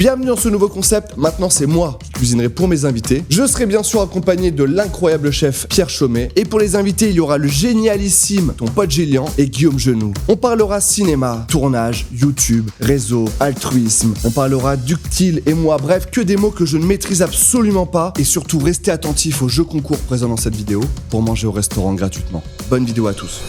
Bienvenue dans ce nouveau concept, maintenant c'est moi qui cuisinerai pour mes invités. Je serai bien sûr accompagné de l'incroyable chef Pierre Chaumet. Et pour les invités, il y aura le génialissime ton pote Gélian et Guillaume Genoux. On parlera cinéma, tournage, YouTube, réseau, altruisme. On parlera ductile et moi, bref, que des mots que je ne maîtrise absolument pas. Et surtout, restez attentifs aux jeux concours présents dans cette vidéo pour manger au restaurant gratuitement. Bonne vidéo à tous.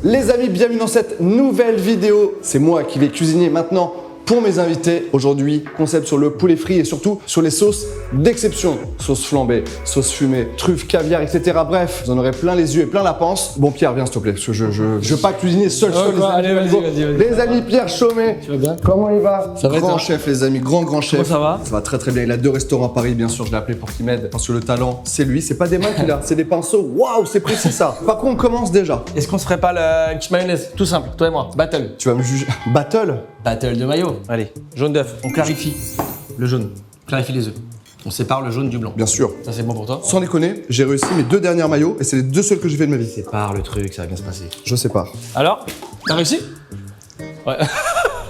Les amis, bienvenue dans cette nouvelle vidéo. C'est moi qui vais cuisiner maintenant pour mes invités. Aujourd'hui, concept sur le poulet frit et surtout sur les sauces d'exception. Sauce flambée, sauce fumée, truffes, caviar, etc. Bref, vous en aurez plein les yeux et plein la panse. Bon Pierre, viens s'il te plaît, parce que je veux pas cuisiner seul. Allez, vas-y. Les amis, Pierre Chaumet. Tu vas bien? Comment il va? Ça va, grand chef, les amis, grand chef. Comment ça va? Ça va très très bien. Il a 2 restaurants à Paris, bien sûr. Je l'ai appelé pour qu'il m'aide. Parce que le talent, c'est lui. C'est pas des mains qu'il a, c'est des pinceaux. Waouh, c'est précis ça. Par contre, on commence déjà. Est-ce qu'on se ferait pas une petite mayonnaise? Tout simple, toi et moi. Battle. Tu vas me juger. Battle? Battle de maillot. Allez, jaune d'œuf. On clarifie le jaune. Clarifie les œufs. On sépare le jaune du blanc. Bien sûr. Ça, c'est bon pour toi? Sans déconner, j'ai réussi mes 2 dernières maillots et c'est les 2 seuls que j'ai fait de ma vie. Sépare le truc, ça va bien se passer. Je sépare. Alors, t'as réussi? Ouais.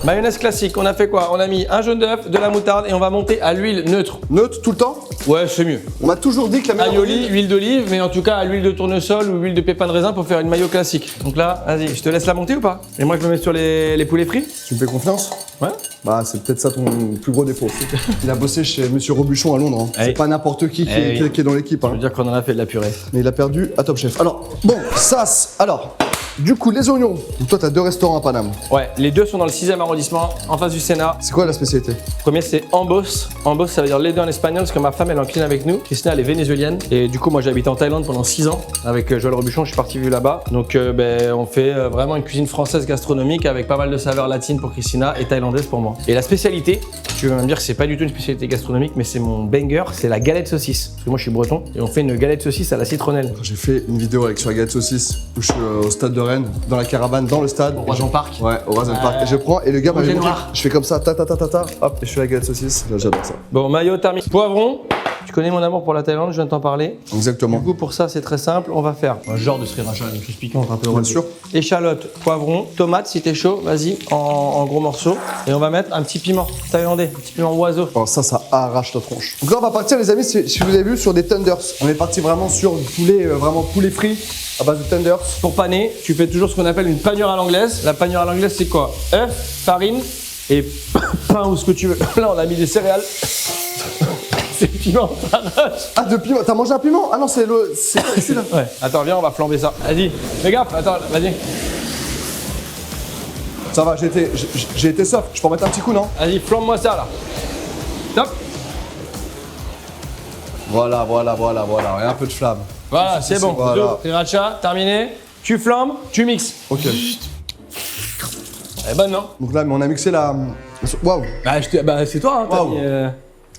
Mayonnaise classique, on a fait quoi? On a mis un jaune d'œuf, de la moutarde et on va monter à l'huile neutre. Neutre tout le temps? Ouais, c'est mieux. On m'a toujours dit que la meilleure Aioli, huile d'olive, mais en tout cas à l'huile de tournesol ou huile de pépins de raisin pour faire une mayo classique. Donc là, vas-y, je te laisse la monter ou pas? Et moi je me mets sur les poulets frits. Tu me fais confiance? Ouais. Bah c'est peut-être ça ton plus gros défaut. Il a bossé chez Monsieur Robuchon à Londres. Hein. Hey. C'est pas n'importe qui Hey. qui est dans l'équipe. Je Hein. veux dire qu'on en a fait de la purée. Mais il a perdu à Top Chef. Alors, bon, alors, du coup, les oignons. Donc toi, t'as 2 restaurants à Paname. Ouais, les deux sont dans le 6e arrondissement, en face du Sénat. C'est quoi la spécialité? Le premier, c'est Ambos. Ambos, ça veut dire lait en espagnol, parce que ma femme, elle est en cuisine avec nous. Christina, elle est vénézuélienne. Et du coup, moi, j'ai habité en Thaïlande pendant 6 ans avec Joël Robuchon. Je suis parti vivre là-bas. Donc, on fait vraiment une cuisine française gastronomique avec pas mal de saveurs latines pour Christina et thaïlandaise pour moi. Et la spécialité, tu vas me dire que c'est pas du tout une spécialité gastronomique, mais c'est mon banger, c'est la galette saucisse. Parce que moi, je suis breton et on fait une galette saucisse à la citronnelle. J'ai fait une vidéo avec sur la galette saucisse où je suis au stade de Rennes, dans la caravane, dans le stade. Au Roison Park. Ouais, au Roison Park. Et je prends, et le gars Rouge m'avait et montré. noir. Je fais comme ça, hop, et je fais la galette saucisse. J'adore ça. Bon, maillot terminé. Poivron. Tu connais mon amour pour la Thaïlande, je viens de t'en parler. Exactement. Du coup, pour ça, c'est très simple. On va faire un genre de sriracha, une chose piquante un peu. Bien sûr. Échalote, poivron, tomate si t'es chaud, vas-y, en gros morceaux. Et on va mettre un petit piment thaïlandais, un petit piment oiseau. Alors ça arrache la tronche. Donc là, on va partir, les amis, si vous avez vu, sur des tenders. On est parti vraiment sur du poulet, vraiment poulet frit à base de tenders. Pour paner, tu fais toujours ce qu'on appelle une panure à l'anglaise. La panure à l'anglaise, c'est quoi? œuf, farine et pain ou ce que tu veux. Là, on a mis des céréales. C'est piment, ça arrache. Ah, de piment. T'as mangé un piment? Ah non, c'est là. Ouais. Attends, viens, on va flamber ça. Vas-y, fais gaffe, attends, vas-y. Ça va, j'ai été soft. Je peux en mettre un petit coup, non? Vas-y, flambe-moi ça là. Top. Voilà. Et un peu de flamme. Voilà, c'est bon. Voilà. Sriracha, terminé. Tu flambes, tu mixes. Ok. Elle est bonne, non? Donc là, mais on a mixé la. Waouh. Bah, c'est toi, hein. t'as Waouh. mis,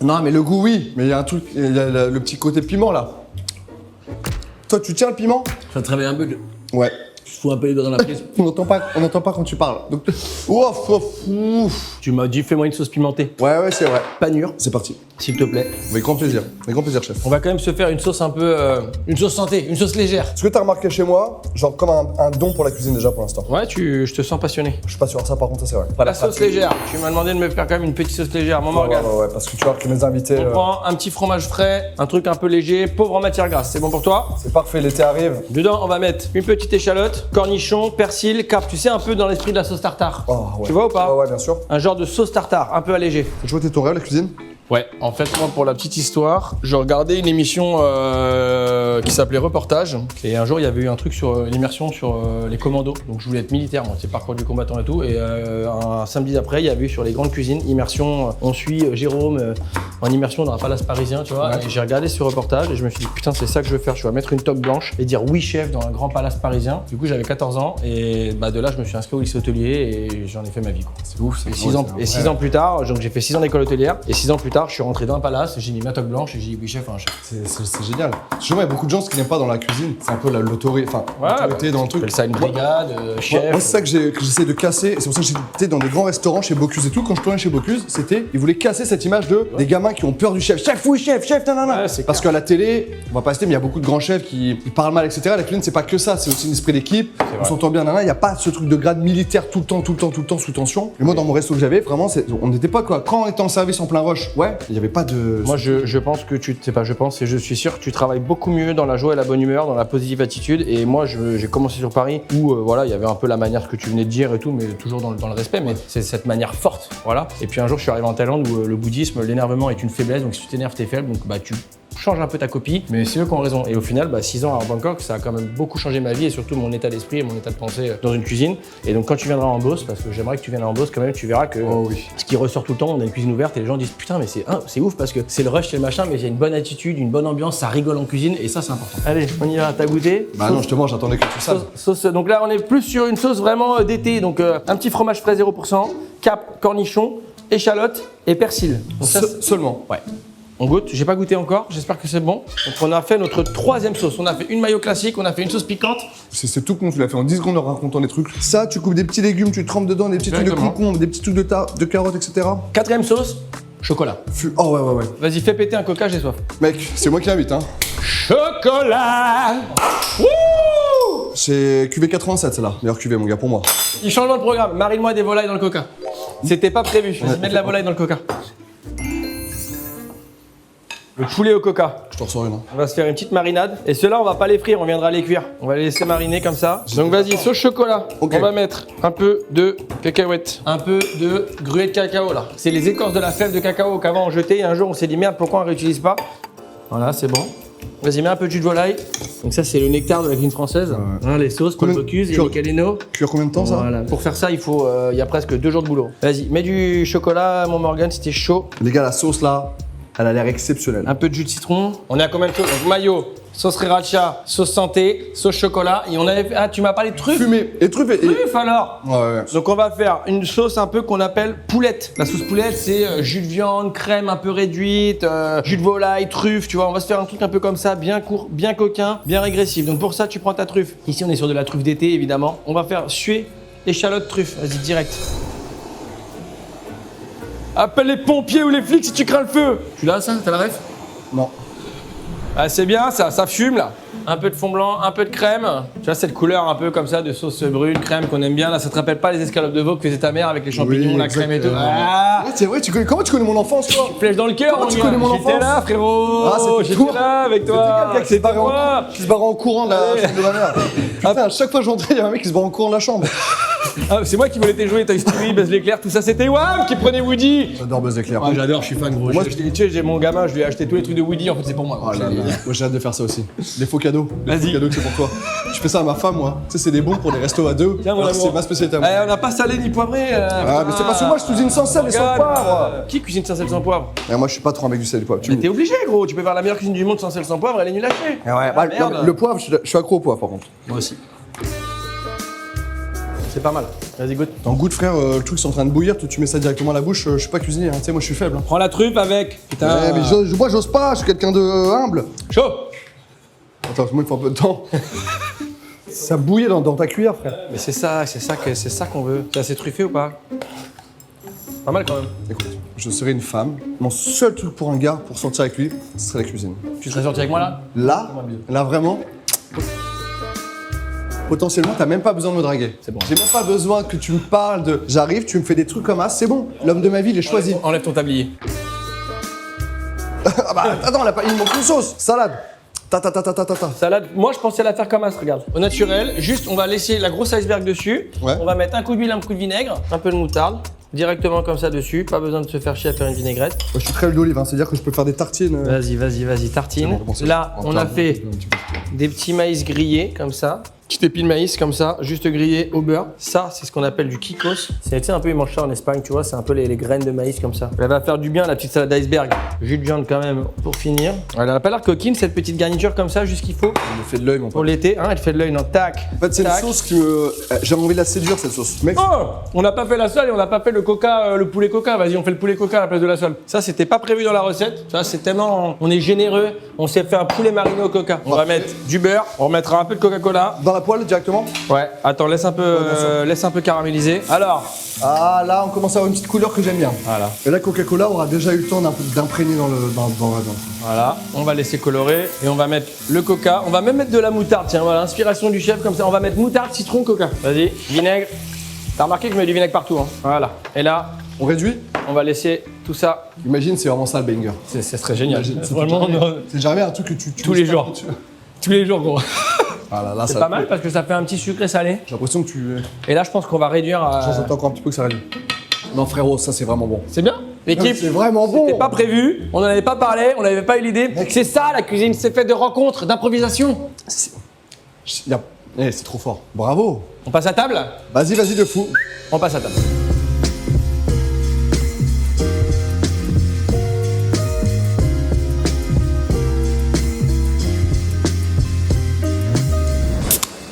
Non, mais le goût, oui. Mais il y a un truc, il y a le petit côté piment là. Toi, tu tiens le piment? Ça te réveille un peu. Ouais. Je fous un peu les doigts dans la prise. On n'entend pas quand tu parles. Donc, ouf. Tu m'as dit, fais-moi une sauce pimentée. Ouais, c'est vrai. Panure, C'est parti. s'il te plaît. Avec grand plaisir. Avec grand plaisir, chef. On va quand même se faire une sauce un peu. Une sauce santé, une sauce légère. Ce que t'as remarqué chez moi, genre comme un don pour la cuisine déjà pour l'instant. Ouais, je te sens passionné. Je suis pas sûr de ça, par contre, ça c'est vrai. La sauce légère. Tu m'as demandé de me faire quand même une petite sauce légère. Mon Morgane. Ouais, parce que tu vois que mes invités. On prend un petit fromage frais, un truc un peu léger, pauvre en matière grasse. C'est bon pour toi? C'est parfait, l'été arrive. Dedans, on va mettre une petite échalote, cornichon, persil, carpe. Tu sais, un peu dans l'esprit de la sauce tartare. Oh, ouais. Tu vois ou pas? Ouais, bien sûr. Un genre de sauce tartare, un peu allégé. Tu vois tes tourelles, la cuisine? Ouais, en fait, moi, pour la petite histoire, je regardais une émission qui s'appelait Reportage. Et un jour, il y avait eu un truc sur une immersion sur les commandos. Donc, je voulais être militaire, moi, c'est parcours du combattant et tout. Et un samedi d'après, il y avait eu sur les grandes cuisines, immersion. On suit Jérôme en immersion dans un palace parisien, tu vois. Ouais. Et j'ai regardé ce reportage et je me suis dit, putain, c'est ça que je veux faire. Je vais mettre une toque blanche et dire oui, chef, dans un grand palace parisien. Du coup, j'avais 14 ans. Et bah, de là, je me suis inscrit au lycée hôtelier et j'en ai fait ma vie, quoi. C'est ouf, c'est Et 6 ans plus tard, donc j'ai fait 6 ans d'école hôtelière. Et 6 ans plus tard, je suis rentré dans un palace, j'ai mis ma toque blanche et j'ai dit oui chef, un chef. C'est génial. Chez moi, il y a beaucoup de gens, ce qu'ils n'aiment pas dans la cuisine, c'est un peu l'autorité dans le truc. Appelle ça une brigade, chef. Moi, c'est ça que j'essaie de casser. Et c'est pour ça que j'étais dans des grands restaurants chez Bocuse et tout. Quand je tournais chez Bocuse, ils voulaient casser cette image de des gamins qui ont peur du chef. Chef, oui, chef, nanana. Ouais, Parce qu'à la télé, on va pas citer, mais il y a beaucoup de grands chefs qui parlent mal, etc. La cuisine, c'est pas que ça, c'est aussi un esprit d'équipe. On s'entend bien, nanana. Il n'y a pas ce truc de grade militaire tout le temps sous tension. Et moi, dans mon resto que j'avais, vraiment, on n'était pas quoi. Quand on était en service en plein rush, il n'y avait pas de. Moi, je pense que je suis sûr que tu travailles beaucoup mieux dans la joie et la bonne humeur, dans la positive attitude. Et moi, j'ai commencé sur Paris où, il y avait un peu la manière que tu venais de dire et tout, mais toujours dans le respect. Mais c'est cette manière forte, voilà. Et puis un jour, je suis arrivé en Thaïlande où le bouddhisme, l'énervement est une faiblesse. Donc si tu t'énerves, t'es faible. Donc tu changes un peu ta copie, mais c'est eux qui ont raison. Et au final, 6 ans à Bangkok, ça a quand même beaucoup changé ma vie et surtout mon état d'esprit et mon état de pensée dans une cuisine. Et donc quand tu viendras en Beauce, parce que j'aimerais que tu viennes en Beauce quand même, tu verras que ce qui ressort tout le temps, on a une cuisine ouverte et les gens disent putain mais c'est ouf parce que c'est le rush, c'est le machin, mais il y a une bonne attitude, une bonne ambiance, ça rigole en cuisine et ça c'est important. Allez, on y va, t'as goûté? Bah non, justement, j'attendais que tout ça. Sauce, donc là on est plus sur une sauce vraiment d'été, donc un petit fromage frais 0%, cap, cornichon, échalote et persil. Donc ça, Seulement. Ouais. On goûte, j'ai pas goûté encore, j'espère que c'est bon. Donc on a fait notre 3e sauce. On a fait une mayo classique, on a fait une sauce piquante. C'est tout con, tu l'as fait en 10 secondes en racontant des trucs. Ça, tu coupes des petits légumes, tu trempes dedans, des petits trucs de concombre, des petits trucs de carottes, etc. 4e sauce, chocolat. Oh ouais. Vas-y, fais péter un coca, j'ai soif. Mec, c'est moi qui invite, hein. Chocolat. Wouh! C'est QV 87 celle-là. Meilleure QV mon gars pour moi. Il change le programme, marine-moi des volailles dans le coca. C'était pas prévu, vas-y, mets de la volaille dans le coca. Le poulet au coca. Je t'en ressors une. Hein. On va se faire une petite marinade. Et ceux-là, on va pas les frire, on viendra les cuire. On va les laisser mariner comme ça. Donc vas-y, sauce chocolat. Okay. On va mettre un peu de cacahuètes, un peu de gruet de cacao là. C'est les écorces de la fève de cacao qu'avant on jetait et un jour on s'est dit merde, pourquoi on réutilise pas? Voilà, c'est bon. Vas-y, mets un peu de jus de volaille. Donc ça, c'est le nectar de la cuisine française. Hein, les sauces, Paul Bocuse, Yannick Aleno. Cuire combien de temps ça? Voilà. Pour faire ça, il y a presque 2 jours de boulot. Vas-y, mets du chocolat, mon Morgan, c'était chaud. Les gars, la sauce là, elle a l'air exceptionnelle. Un peu de jus de citron. On est à combien de choses? Donc mayo, sauce sriracha, sauce santé, sauce chocolat. Et on avait... Ah, tu m'as parlé de truffes? Fumé. Et truffes et... Truffes alors? Ouais. Donc on va faire une sauce un peu qu'on appelle poulette. La sauce poulette, c'est jus de viande, crème un peu réduite, jus de volaille, truffe, tu vois. On va se faire un truc un peu comme ça, bien court, bien coquin, bien régressif. Donc pour ça, tu prends ta truffe. Ici, on est sur de la truffe d'été, évidemment. On va faire suer échalote truffe. Vas-y, direct. Appelle les pompiers ou les flics si tu crains le feu. Tu l'as ça? T'as la ref? Non. Ah, c'est bien ça fume là. Un peu de fond blanc, un peu de crème. Tu vois cette couleur un peu comme ça de sauce brune, crème qu'on aime bien là. Ça te rappelle pas les escalopes de veau que faisait ta mère avec les champignons, la crème et tout? Ah, c'est vrai, comment tu connais mon enfance toi? flèche dans le cœur. Comment tu connais mon enfance? J'étais là frérot. Ah, c'était j'étais là avec toi. C'était le gars qui se barrait en courant de la chambre de ma mère. Putain, à chaque fois que j'entrais, il y a un mec qui se barre en courant de la chambre. Ah, c'est moi qui voulais tes jouets, Toy Story, Buzz l'éclair, tout ça. C'était Wham qui prenait Woody. J'adore Buzz l'éclair. Ah, j'adore, je suis fan gros. Moi, tu sais, j'ai mon gamin, je lui ai acheté tous les trucs de Woody. En fait, c'est pour moi. Oh là là. Moi j'ai hâte de faire ça aussi. Les faux cadeaux. Vas-y. Les faux cadeaux que c'est pour toi. Je fais ça à ma femme moi. Tu sais c'est des bons pour les restos à deux. Tiens, mon alors que amour. c'est ma spécialité à moi. On n'a pas salé ni poivré. Ah mais c'est parce que moi je cuisine sans sel et sans poivre. Qui cuisine sans sel sans poivre? Et moi je suis pas trop un mec du sel et du poivre. Mais t'es obligé gros, tu peux faire la meilleure cuisine du monde sans sel sans poivre, elle est nulle à chier. Ouais, bah, le poivre, je suis accro au poivre par contre. Moi aussi. C'est pas mal. Vas-y, goûte. Dans goût de frère, le truc c'est en train de bouillir, tu mets ça directement à la bouche, je suis pas cuisinier, hein. Tu sais, moi je suis faible. Hein. Prends la truffe avec. Putain. Ouais, mais moi j'ose pas, je suis quelqu'un de humble. Chaud. Attends, moi il faut un peu de temps. Ça bouillait dans ta cuillère, frère. Mais c'est ça qu'on veut. C'est assez truffé ou pas? Pas mal quand même. Écoute, je serais une femme. Mon seul truc pour un gars, pour sortir avec lui, ce serait la cuisine. Tu serais sorti avec moi là? Là vraiment. Potentiellement, t'as même pas besoin de me draguer. C'est bon. J'ai même pas besoin que tu me parles de. J'arrive, tu me fais des trucs comme ça, c'est bon. L'homme de ma vie, il est choisi. Enlève ton tablier. Ah bah attends, il me manque une sauce. Salade. Ta. Salade, moi je pensais la faire comme ça, regarde. Au naturel, juste on va laisser la grosse iceberg dessus. Ouais. On va mettre un coup d'huile, un coup de vinaigre, un peu de moutarde. Directement comme ça dessus, pas besoin de se faire chier à faire une vinaigrette. Moi, je suis très huile d'olive, hein. C'est-à-dire que je peux faire des tartines. Vas-y, tartine. Là, on a fait des petits maïs grillés comme ça. Petit épi de maïs comme ça, juste grillé au beurre. Ça, c'est ce qu'on appelle du kikos. C'est un peu, ils mangent ça en Espagne, tu vois, c'est un peu les graines de maïs comme ça. Elle va faire du bien, la petite salade d'iceberg. Jus de viande quand même pour finir. Elle a pas l'air coquine, cette petite garniture comme ça, juste qu'il faut. Elle me fait de l'œil, mon Pour pote. l'été, hein, elle fait de l'œil, non, tac. En fait, c'est une tac. sauce qui me. J'ai envie de la séduire, cette sauce. Mec, Oh, on n'a pas fait la sole et on n'a pas fait le coca, le poulet coca. Vas-y, on fait le poulet coca à la place de la sole. Ça, c'était pas prévu dans la recette. Ça, c'est tellement. On est généreux. On s'est fait un poulet mariné au coca. On va mettre du beurre. On remettra un peu de Coca-Cola. dans la poêle directement. Ouais. Attends, laisse un peu caraméliser. Alors. Ah, là, on commence à avoir une petite couleur que j'aime bien. Voilà. Et là, Coca-Cola aura déjà eu le temps d'imprégner dans la viande. Voilà. On va laisser colorer et on va mettre le coca. On va même mettre de la moutarde. Tiens, voilà, inspiration du chef comme ça. On va mettre moutarde, citron, coca. Vas-y, vinaigre. T'as remarqué que je mets du vinaigre partout, hein. Voilà. Et là, On réduit. on va laisser tout ça. Imagine, c'est vraiment ça le banger. Ce serait génial. Imagine, c'est Vraiment, C'est jamais un truc que tu tous les jours. Tous les jours, gros. Ah là, C'est ça pas mal parce que ça fait un petit sucré salé. J'ai l'impression que tu. Et là, je pense qu'on va réduire à. J'entends encore un petit peu que ça réduit. Non, frérot, ça c'est vraiment bon. C'est bien. L'équipe, C'est vraiment bon. c'était pas prévu. On n'en avait pas parlé. On n'avait pas eu l'idée. C'est ça la cuisine. C'est fait de rencontres, d'improvisation. C'est trop fort. Bravo. On passe à table. Vas-y, de fou. On passe à table.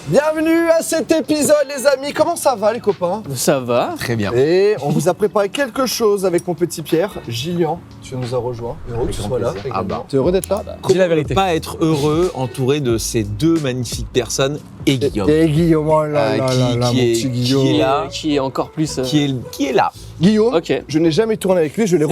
Bienvenue à cet épisode, les amis. Comment ça va, les copains? Ça va. Très bien. Et on vous a préparé quelque chose avec mon petit Pierre. Gillian, tu nous as rejoint. Heureux que tu sois là. Ah bah. T'es heureux d'être là? Dis la vérité. Pas être heureux entouré de ces deux magnifiques personnes et Guillaume. Et Guillaume, oh là là Qui- là là, qui mon est- petit qui Guillaume. est là. Qui est encore plus. Qui est là. Guillaume, Ok. je n'ai jamais tourné avec lui, je l'ai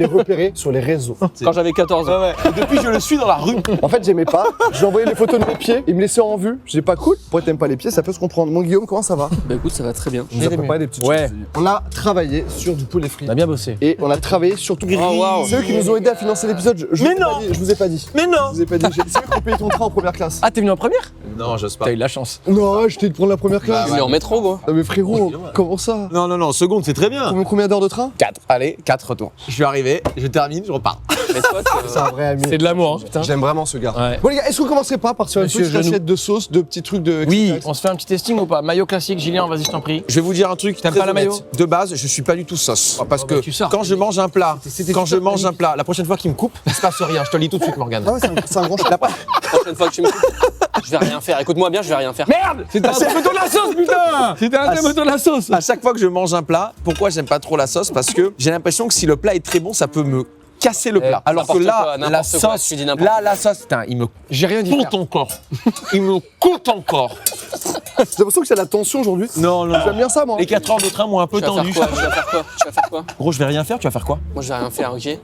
repéré sur les réseaux. Quand j'avais 14 ans. Depuis, je le suis dans la rue. En fait, j'aimais pas. J'ai envoyé des photos de mes pieds, il me laissait en vue. Je dis pas cool. Pourquoi t'aimes pas les pieds? Ça peut se comprendre. Mon Guillaume, comment ça va? Bah écoute, ça va très bien. On nous a préparé des petites Ouais. choses. On a travaillé sur du poulet frit. On a bien bossé. Et on a travaillé sur tout. waouh. C'est eux qui nous ont aidés à financer l'épisode. Je Mais vous ai non. pas dit, je vous ai pas dit. Mais non. Je vous ai pas dit. C'est eux qui ont payé ton train en première classe. Ah, t'es venu en première? Non, j'ose pas. T'as eu de la chance. Non, je t'ai dit de prendre la première classe. Il est en métro, gros. Ah, mais frérot, comment ça? Non, seconde, c'est très bien. Combien d'heures de train? 4. Allez, 4 retours. Je suis arrivé, je termine, je repars. Mais toi, C'est un vrai ami. C'est de l'amour, hein. Putain. J'aime vraiment ce gars. Ouais. Bon les gars, est-ce qu'on commencerait pas par faire une Monsieur petite Genoux. assiette de sauce, de petits trucs de... Oui, on se fait un petit testing ou pas? Maillot classique, Julien, vas-y, je t'en prie. Je vais vous dire un truc. T'aimes très pas la honnête. mayo? De base, je suis pas du tout sauce. Parce bah, que tu sors. quand je mange un plat, C'était quand je super mange un plat, la prochaine fois qu'il me coupe, il se passe rien. Je te le dis tout de suite, Morgane. Ah ouais, c'est un grand choix. la prochaine fois que tu me coupes, je vais rien faire. Écoute-moi bien, je vais rien faire. Merde! C'était un thème autour de la sauce, putain! C'était un thème autour de la sauce! À chaque fois que je mange un plat, pourquoi j'aime pas trop la sauce? Parce que j'ai l'impression que si le plat est très bon, ça peut me casser le plat. Alors que n'importe là, quoi, la n'importe quoi, sauce, tu dis n'importe là, la sauce, putain, il me J'ai rien dit. compte encore. Il me compte encore. J'ai l'impression que c'est la tension aujourd'hui. Non. J'aime bien ça moi. Les 4 heures de train m'ont un peu Tu vas tendu. faire quoi? Tu vas faire quoi? Tu vas faire quoi? Gros, je vais rien faire, tu vas faire quoi? Moi, je vais rien faire, ok?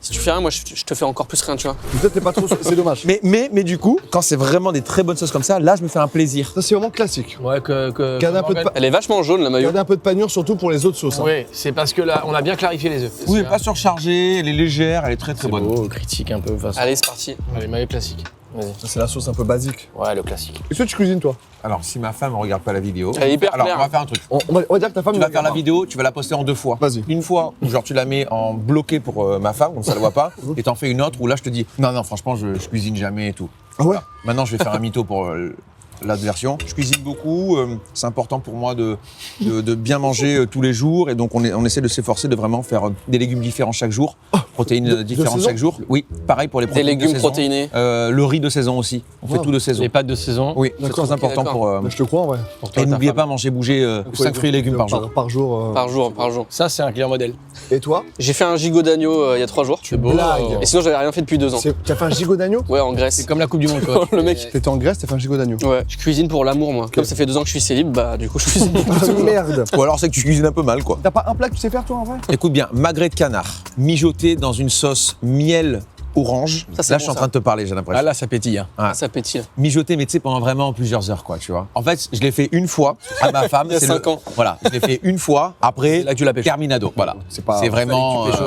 Si tu fais rien, moi, je te fais encore plus rien, tu vois. Peut-être t'es pas trop... C'est dommage. Mais du coup, quand c'est vraiment des très bonnes sauces comme ça, là, je me fais un plaisir. Ça c'est vraiment classique. Ouais, que. Garder un peu de Elle est vachement jaune, la maillot. Garder un peu de panure surtout pour les autres sauces. hein. Oui, c'est parce que là, on a bien clarifié les œufs. Oui, pas surchargée, elle est légère, elle est très très bonne. Oh, critique un peu. Façon. Allez, c'est parti. Allez, maillot classique. Vas-y. Ça, c'est la sauce un peu basique. Ouais, le classique. Est-ce que tu cuisines toi? Alors, si ma femme ne regarde pas la vidéo. Elle est hyper alors, claire. on va faire un truc. On va dire que ta femme... Tu ne vas faire la regarde vidéo, tu vas la poster en 2 fois. Vas-y. Une fois où genre tu la mets en bloqué pour ma femme, comme ça elle le voit pas, et t'en fais une autre où là je te dis non franchement je cuisine jamais et tout. pas. Ah ouais? Maintenant je vais faire un mytho pour l'autre version. Je cuisine beaucoup, c'est important pour moi de bien manger tous les jours et donc on essaie de s'efforcer de vraiment faire des légumes différents chaque jour, protéines différentes saison chaque jour. Oui, pareil pour les Des protéines de légumes saison. protéinés. Le riz de saison aussi, on fait Wow. tout de saison. Les pâtes de saison. Oui, c'est D'accord, très important ok, pour... Bah, je te crois ouais. Pour toi et ta n'oubliez femme. pas manger 5 fruits et légumes par jour. Par jour. Par jour, par jour. Ça, c'est un client modèle. Et toi? J'ai fait un gigot d'agneau il y a 3 jours. C'est beau. blagues. Et sinon, j'avais rien fait depuis 2 ans. Tu as fait un gigot d'agneau? Ouais, en Grèce. C'est comme la Coupe du Monde, quoi. Le mec. T'étais en Grèce, t'as fait un gigot d'agneau. Ouais, je cuisine pour l'amour, moi. Comme ça fait 2 ans que je suis célib, bah du coup, je cuisine. Ah, merde. Ou alors c'est que tu cuisines un peu mal quoi. T'as pas un plat que tu sais faire toi en vrai? Écoute bien, magret de canard, mijoté dans une sauce miel orange. Ça, c'est là, bon, je suis en ça. train de te parler, j'ai l'impression. Ah là, ça pétille. Hein. Ouais. Ça pétille. Mijoté, mais tu sais, pendant vraiment plusieurs heures, quoi, tu vois. En fait, je l'ai fait une fois à ma femme. Il y a c'est 5 ans. Voilà, je l'ai fait une fois. Après, C'est là que tu l'as pêché. terminado. Voilà. C'est pas- vraiment. Tu fais chaud.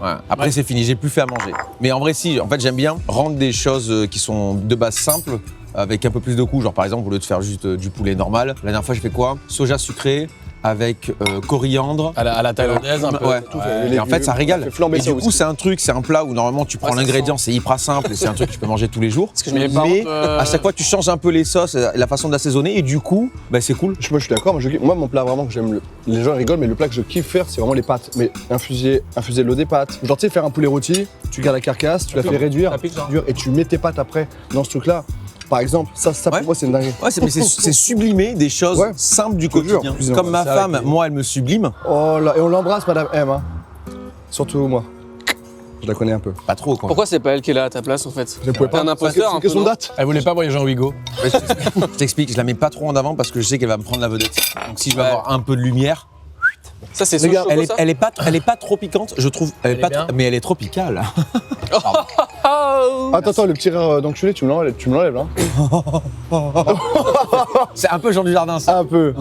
Ouais. Après, c'est fini. J'ai plus fait à manger. Mais en vrai, si. En fait, j'aime bien rendre des choses qui sont de base simples avec un peu plus de goût. Genre, par exemple, au lieu de faire juste du poulet normal, la dernière fois, j'ai fait quoi? Soja sucré avec coriandre. À la thaïlandaise, un peu. Ouais. Tout fait, Et en fait, ça régale. fait flamber Et ça du coup, aussi. c'est un plat où normalement tu prends Ouais, ça l'ingrédient, c'est hyper simple et c'est un truc que tu peux manger tous les jours. Parce que je me dis, Mais à chaque fois, tu changes un peu les sauces, la façon d'assaisonner et du coup, bah, c'est cool. Moi, je suis d'accord. Moi, mon plat vraiment que j'aime, les gens rigolent, mais le plat que je kiffe faire, c'est vraiment les pâtes. Mais infuser de l'eau des pâtes. Genre, tu sais, faire un poulet rôti, tu gardes la carcasse, tu la fais réduire, Ça pique, ça. et tu mets tes pâtes après dans ce truc-là. Par exemple, ça Ouais. pour moi, c'est une dinguerie. Ouais, c'est sublimer des choses Ouais. simples du Je te jure, quotidien. cuisiner, Comme ma c'est vrai femme, que- moi, elle me sublime. Oh là, et on l'embrasse, Madame M. Hein. Surtout moi. Je la connais un peu. Pas trop, quoi. Pourquoi c'est pas elle qui est là à ta place en fait? Je ne pouvais T'es pas. un imposteur, C'est une un peu, question de non date. Elle voulait pas voyager en Ouigo. Je t'explique, je la mets pas trop en avant parce que je sais qu'elle va me prendre la vedette. Donc si je veux Ouais. avoir un peu de lumière, Ça, c'est Les gars, Sochaux, ça elle est pas trop piquante, je trouve. Elle est bien. Mais elle est tropicale. Oh Attends, le petit rire d'enculé, tu me l'enlèves là. C'est un peu Jean du Jardin, ça. Un peu.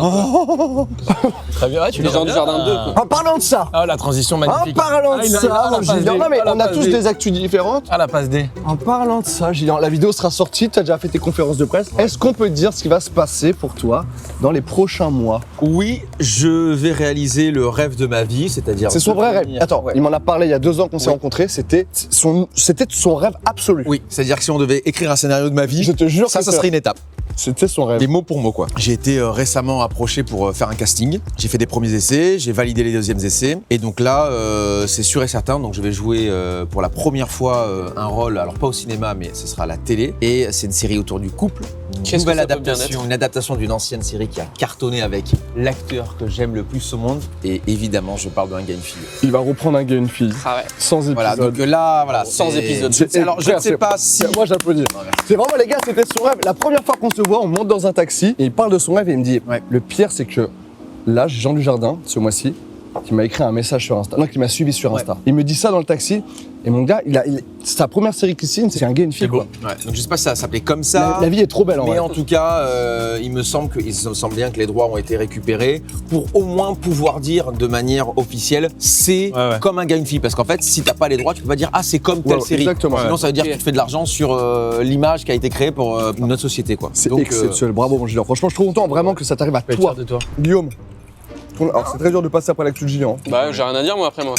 Très bien. Ouais, tu Les gens l'as du bien. Jardin 2, quoi. En parlant de ça, Ah, la transition en magnifique. parlant de Ah, il a- ça, ah, la passe Gillian, D. non mais Ah, la on a passe tous D. des actus différentes. Ah, la passe D. En parlant de ça, Gillian, la vidéo sera sortie, tu as déjà fait tes conférences de presse. Est-ce qu'on peut dire ce qui va se passer pour toi dans les prochains mois? Oui, je vais réaliser le rêve de ma vie, c'est-à-dire. C'est son vrai rêve. Attends, Ouais. il m'en a parlé il y a 2 ans qu'on s'est Oui. rencontrés, c'était son rêve absolu. Oui, c'est-à-dire que si on devait écrire un scénario de ma vie, Je te jure ça que serait une étape. c'était son rêve. Des mots pour mots, quoi. J'ai été récemment approché pour faire un casting. J'ai fait des premiers essais, j'ai validé les deuxièmes essais. Et donc là, c'est sûr et certain. Donc je vais jouer pour la première fois un rôle, alors pas au cinéma, mais ce sera à la télé. Et c'est une série autour du couple. Une Qu'est-ce nouvelle que ça peut bien adaptation, une adaptation d'une ancienne série qui a cartonné avec l'acteur que j'aime le plus au monde. Et évidemment, je parle d'un gars et une fille. Il va reprendre un gars et une fille. Ah ouais. Sans épisode. Voilà, donc là, voilà. Sans c'est- épisode. Alors, je ne sais pas si. Moi j'applaudis. C'est vraiment les gars, c'était son rêve. La première fois qu'on se voit, on monte dans un taxi et il parle de son rêve et il me dit Ouais. le pire c'est que là, j'ai Jean Dujardin ce mois-ci qui m'a écrit un message sur Insta. Non, qui m'a suivi sur Insta. Il me dit ça dans le taxi et mon gars, sa première série qu'il signe, c'est un gars et une fille. C'est beau. Quoi. Ouais, donc je sais pas si ça s'appelait comme ça. La vie est trop belle en Mais vrai. en tout cas, il me semble bien que les droits ont été récupérés pour au moins pouvoir dire de manière officielle c'est Ouais. comme un gars une fille. Parce qu'en fait, si t'as pas les droits, tu peux pas dire ah c'est comme telle Ouais, série. exactement. Sinon, ça veut dire Ok. que tu fais de l'argent sur l'image qui a été créée pour notre société, quoi. C'est Donc, exceptionnel. Bravo mon Gillian. Franchement, je suis trop content vraiment que ça t'arrive à Je peux être toi. fier de toi. Guillaume. Alors c'est très dur de passer après l'actu de Gillian. Bah, j'ai rien à dire, moi, après, moi.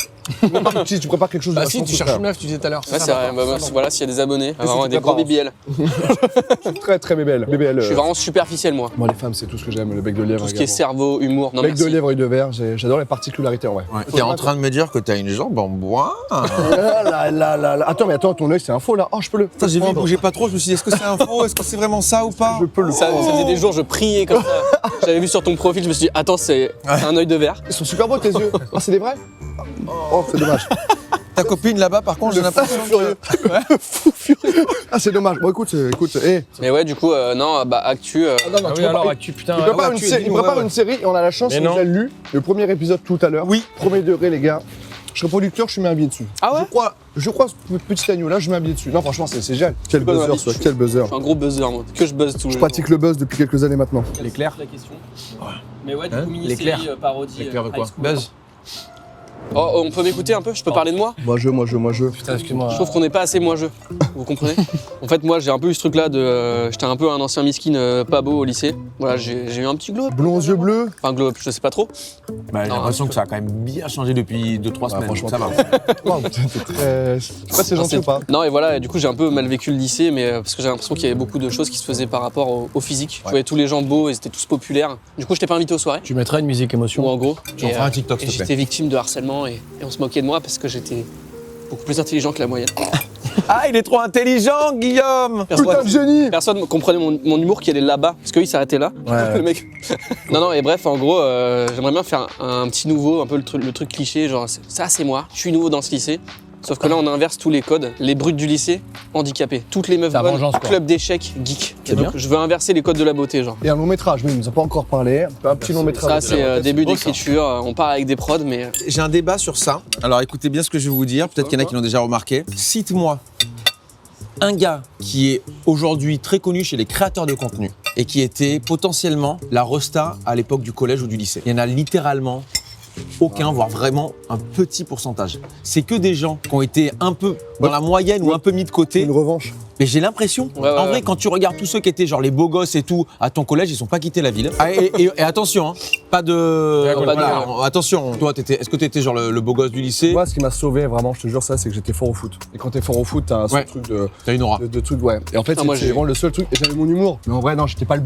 Si tu prépares quelque chose de Bah si, vachement tu cool, cherches frère. une meuf, tu disais tout à l'heure. Ouais, c'est vrai. Bah, voilà, s'il y a des abonnés, si vraiment tu des gros prépares, BBL. Très très bébelle. BBL. Je suis vraiment superficiel, moi. Moi les femmes, c'est tout ce que j'aime, le bec de lièvre. Tout ce qui est également. cerveau, humour. Non, Bec de merci. lièvre, œil de verre, j'adore les particularités en vrai. ouais. T'es en train de me dire que t'as une jambe en bois. Ah là là là là. Attends, mais attends, ton œil c'est un faux là. Oh, je peux le. Putain, j'ai vu, il bougeait pas trop. Je me suis dit, est-ce que c'est un faux? Est-ce que c'est vraiment ça ou pas? Je peux le. Ça faisait des jours, je priais comme ça. J'avais vu sur ton profil, je me suis dit, attends, c'est un œil de verre. Ils sont super beaux tes yeux. Oh, c'est des vrais? Oh, c'est dommage. Ta copine là-bas, par contre, j'ai l'impression. Fou furieux. Fou furieux. Ah, c'est dommage. Bon, écoute, Mais ouais, du coup, non, bah, actu. non, Ah oui, alors, tu putain. il prépare, ouais, une, série, il dis-nous, prépare ouais, une série et on a la chance, Mais on nous non. a lu le premier épisode tout à l'heure. Oui. Premier degré, les gars. Je serai producteur, je mets un billet dessus. Ah ouais Je crois ce petit agneau là, je mets un billet dessus. Non, franchement, c'est génial. Quel pas buzzer, ma ça, vie. quel buzzer. Je suis un gros buzzer, moi. Que je buzz tout le Je pratique le buzz depuis quelques années maintenant. L'éclair. La question. Mais ouais, du Hein coup, mini L'éclair. série, parodie. L'éclair de high quoi school. Buzz. Oh, on peut m'écouter un peu? Je peux parler de moi? Moi, je. Putain, excuse-moi. Je trouve qu'on n'est pas assez moi-jeu. Vous comprenez? En fait, moi, j'ai un peu eu ce truc-là de. J'étais un peu un ancien miskin pas beau au lycée. Voilà, j'ai eu un petit glow up. Blond aux yeux bleus. Enfin, glow up, je sais pas trop. Bah, j'ai Non, l'impression que ça a quand même bien changé depuis 2-3 semaines. franchement, ça va. Wow, t'es très. Je sais pas si c'est gentil ou pas. Non, et voilà, et du coup, j'ai un peu mal vécu le lycée, mais parce que j'ai l'impression qu'il y avait beaucoup de choses qui se faisaient par rapport au physique. Je voyais tous les gens beaux, ils étaient tous populaires. Du coup, je t'ai pas invité aux soirées. Tu mettrais une musique Ou émotion. en gros. Tu en feras un TikTok, et s'il te plaît. j'étais victime de harcèlement et on se moquait de moi parce que j'étais beaucoup plus intelligent que la moyenne. Ah, il est trop intelligent, Guillaume! Putain de génie. Personne ne comprenait mon humour qui allait là-bas, parce qu'il s'arrêtait là. Ouais. Le mec. non, et bref, en gros, j'aimerais bien faire un petit nouveau, un peu le truc cliché, genre ça c'est moi, je suis nouveau dans ce lycée. Sauf que là, on inverse tous les codes. Les brutes du lycée, handicapés. Toutes les meufs La bonnes, vengeance, quoi. club d'échecs, geek. C'est Donc, je veux inverser les codes de la beauté, genre. Et un long métrage, mais il nous a pas encore parlé. Un petit long métrage. Ça, c'est début beau, ça. d'écriture. On part avec des prods, mais J'ai un débat sur ça. Alors écoutez bien ce que je vais vous dire. Peut-être qu'il y en a qui l'ont déjà remarqué. Cite-moi un gars qui est aujourd'hui très connu chez les créateurs de contenu et qui était potentiellement la resta à l'époque du collège ou du lycée. Il y en a littéralement aucun, voire vraiment un petit pourcentage. C'est que des gens qui ont été un peu dans la moyenne ou un peu mis de côté. Une revanche. Mais j'ai l'impression, en vrai, quand tu regardes tous ceux qui étaient genre les beaux gosses et tout à ton collège, ils sont pas quittés la ville. Ah, et attention, hein, pas de. Attention, toi, est-ce que t'étais genre le beau gosse du lycée? Moi, ce qui m'a sauvé, vraiment, je te jure, ça, c'est que j'étais fort au foot. Et quand t'es fort au foot, t'as un truc de. T'as une aura. De truc, ouais. Et en fait, moi, c'est vraiment le seul truc. Et j'avais mon humour. Mais en vrai, non, j'étais pas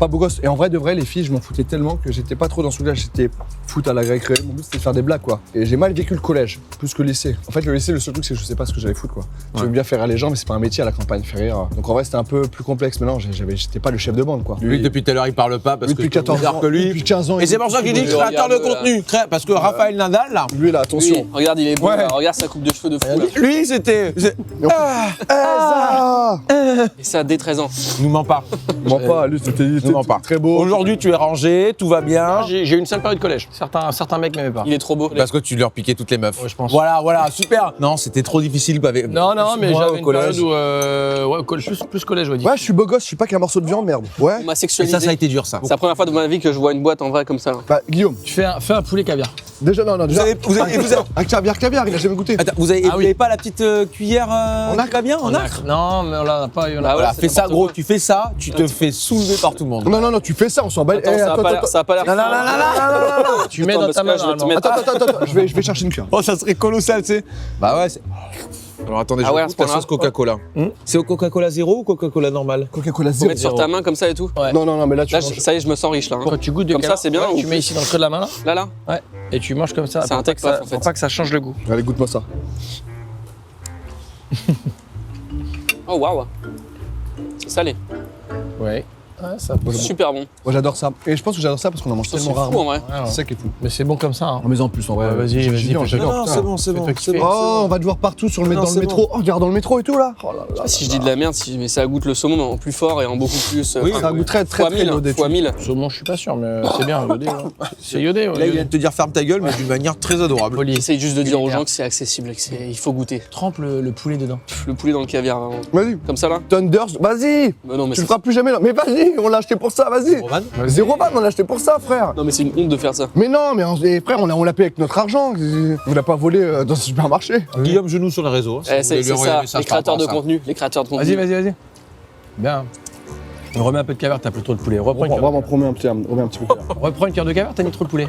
beau gosse. Et en vrai, de vrai, les filles, je m'en foutais tellement que j'étais pas trop dans ce truc-là. J'étais foot à la récré. Mon but, c'était de faire des blagues, quoi. Et j'ai mal vécu le collège, plus que le lycée. En fait, le lycée, le seul truc, c'est que je sais pas ce que j'allais foutre, quoi. J'aime bien faire rire les gens, mais c'est pas un métier à la campagne, faire rire. Donc en vrai, c'était un peu plus complexe. Mais non, j'étais pas le chef de bande, quoi. Lui, depuis tout à l'heure, il parle pas parce que depuis 14 ans, que lui. depuis 15 ans. Et c'est pour ça qu'il dit créateur de contenu. Parce que Raphaël Nadal, là. Lui, là, attention. Oui, regarde, il est beau, Ouais. là, regarde sa coupe de cheveux de fou. Là. Lui, c'était. Et ça dès 13 ans. Nous ment pas. Mens pas, lui, c'était mens pas. très beau. Aujourd'hui, tu es rangé, tout va bien. J'ai eu une seule période de collège. Certains mecs m'aimaient pas. Il est trop beau. Parce que tu leur piquais toutes les meufs. Ouais, je pense. Voilà, super. Non, c'était trop difficile avec. Non, mais Moi, j'avais au une collège. période où. Plus collège, ouais. Ouais, je suis beau gosse, je suis pas qu'un morceau de viande, merde. Ouais. On m'a Et sexualisé. ça a été dur, ça. C'est la première fois de ma vie que je vois une boîte en vrai comme ça. Là. Bah, Guillaume, Tu fais un poulet caviar. déjà, non, déjà. Vous avez- Un caviar, il a jamais goûté. Attends, vous avez Ah oui. pas la petite cuillère En acre. bien en acre? Non, mais on l'a pas eu. on l'a Ah pas. ouais. Voilà, c'est fais ça, n'importe gros, quoi. tu fais ça, tu te fais soulever par tout le monde. Non, tu fais ça, on s'en bat. Attends, ça a pas l'air. Attends. Tu mets Attends, dans parce ta que main. là, je vais te normalement. mettre- Attends, je vais chercher une cuillère. Oh, ça serait colossal, tu sais. Bah ouais, c'est. Alors attendez, Ah je ouais, à goûte ce la point-là. sauce Coca-Cola. C'est au Coca-Cola zéro ou Coca-Cola normal? Coca-Cola Faut zéro. mettre sur ta main comme ça et tout. Ouais. Non, mais là, tu Là, manges. ça y est, je me sens riche là. hein. Quand tu goûtes du Comme ça, caviar, c'est bien ouais, ou tu mets ici dans le creux de la main là. Là. Ouais. Et tu manges comme ça. C'est un pour pas tech que ça- puff, en fait. Pour pas que ça change le goût. Allez, goûte-moi ça. Oh waouh. C'est salé. Ouais. Ouais, ça. Super bon. Moi, j'adore ça. Et je pense que j'adore ça parce qu'on en mange C'est tellement fou en rarement. vrai. C'est ça qui est fou. Mais c'est bon comme ça. Hein. Mais en plus, en vrai. Vas-y, j'ai vas-y, bien, fais- j'adore. Non, c'est bon, c'est bon. Fais-toi c'est kiffer. bon. Oh, on va devoir partout sur le mettre Non, dans le c'est métro. Oh, regarde dans le métro et tout là. Oh là là. Si je dis de la merde, mais ça goûte le saumon mais en plus fort et en beaucoup plus. Oui, Ça goûte très fois 1000. iodé. Fois 1000. Saumon, je suis pas sûr, mais c'est bien iodé. Ouais. C'est iodé. Ouais, Là, il iodé. vient de te dire ferme ta gueule, mais d'une manière très adorable. Poli. J'essaye juste de dire aux gens que c'est accessible, il faut goûter. Trempe le poulet dedans. Le poulet dans le caviar, vraiment. Vas-y. Comme ça là. Thunders, vas-y. Bah non mais Tu le c'est feras plus jamais là. Mais vas-y, on l'a acheté pour ça, vas-y. Roman, Zéro ban, on l'a acheté pour ça, frère. non mais c'est une honte de faire ça. Mais non, frère, on l'a payé avec notre argent. On l'a pas volé dans un supermarché. Guillaume Genoux sur les réseaux. si vous voulez C'est lui envoyer un ça, message les par rapport créateurs de à ça. contenu, les créateurs de contenu. Vas-y. Bien. On remet un peu de caviar, t'as plus trop de poulet. Reprends une cuillère. Vraiment, promets un petit peu. Reprends une cuillère de caviar, t'as mis trop de poulet.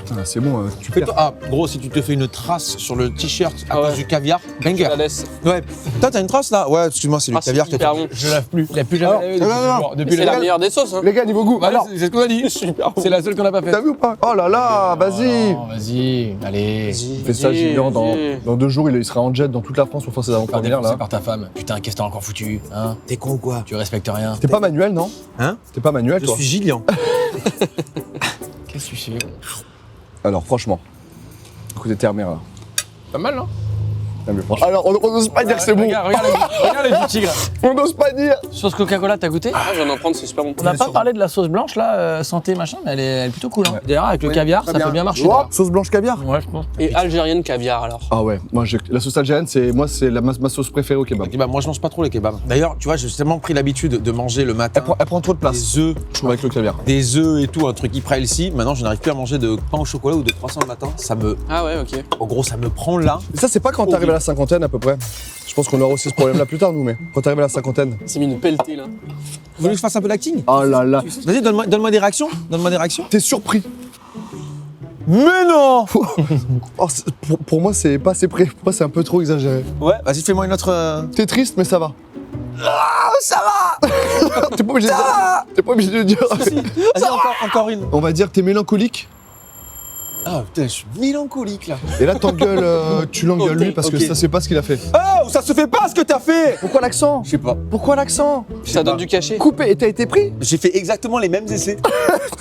Putain, c'est bon, tu Fais perds. toi- Ah, gros, si tu te fais une trace sur le t-shirt à Ah ouais. cause du caviar, Je banger. la laisse. Ouais. Toi, t'as une trace là? Ouais, excuse-moi, c'est le Ah, c'est caviar que hyper bon. Je lave plus. Il a plus jamais lavé depuis non, non, toujours. Depuis C'est le la meilleure des sauces. Hein. Les gars, niveau goût. Bah, Alors, c'est ce qu'on a dit. Super bon. C'est la seule qu'on a pas t'as faite. vu ou pas? Oh là là, vas-y. Non, Vas-y, allez. Fais ça, Julien, dans 2 jours, il sera en jet dans toute la France pour faire ses Faire avant-premières défoncer là. par ta femme. Putain, qu'est-ce que t'as encore foutu, hein? T'es con ou quoi? Tu respectes rien. T'es pas Manuel, non? Hein? T'es pas Manuel, Je toi? suis Gillian. Qu'est-ce que tu fais? Alors, franchement, écoutez, terre-mère là. Pas mal, non? Non, mais franchement. Alors, on n'ose pas dire que c'est bon. Regarde les du tigre. On n'ose pas dire. Sauce Coca-Cola, t'as goûté? Ah, je viens d'en prendre, c'est super bon. On n'a pas parlé de la sauce blanche là, santé machin, mais elle est plutôt cool. Hein. Ouais. D'ailleurs, avec le caviar, ça peut bien marcher. Oh, sauce blanche caviar. Ouais, je pense. Et algérienne caviar alors. Ah ouais, la sauce algérienne, c'est ma sauce préférée au kebab. Moi, je mange pas trop les kebabs. D'ailleurs, tu vois, j'ai tellement pris l'habitude de manger le matin Elle prend trop de place, des œufs, je trouve, avec le caviar. et tout, un truc hyper healthy. Maintenant, je n'arrive plus à manger de pain au chocolat ou de croissant le matin. Ça me, Ah ouais, ok. en gros, ça me prend là. Et ça, c'est pas quand t'arrives à la cinquantaine à peu près. Je pense qu'on aura aussi ce problème-là plus tard, nous, mais quand t'arrives à la cinquantaine. C'est mis une pelletée là. Vous voulez que je fasse un peu d'acting? Oh là là. Vas-y, donne-moi des réactions. Donne-moi des réactions. T'es surpris. Mais non! Oh, pour moi, c'est pas assez près. Pour moi, c'est un peu trop exagéré. Ouais, vas-y, fais-moi une autre. T'es triste, mais ça va. Ah, ça va! T'es pas obligé de dire. T'es pas obligé de dire. Vas-y, encore une. On va dire que t'es mélancolique. Ah putain, je suis mélancolique là. Et là, t'engueules, tu l'engueules lui parce que ok. ça sait pas ce qu'il a fait. Oh, ça se fait pas ce que t'as fait! Pourquoi l'accent? Je sais pas. Pourquoi l'accent? Ça donne du cachet. Coupé, et t'as été pris? J'ai fait exactement les mêmes essais.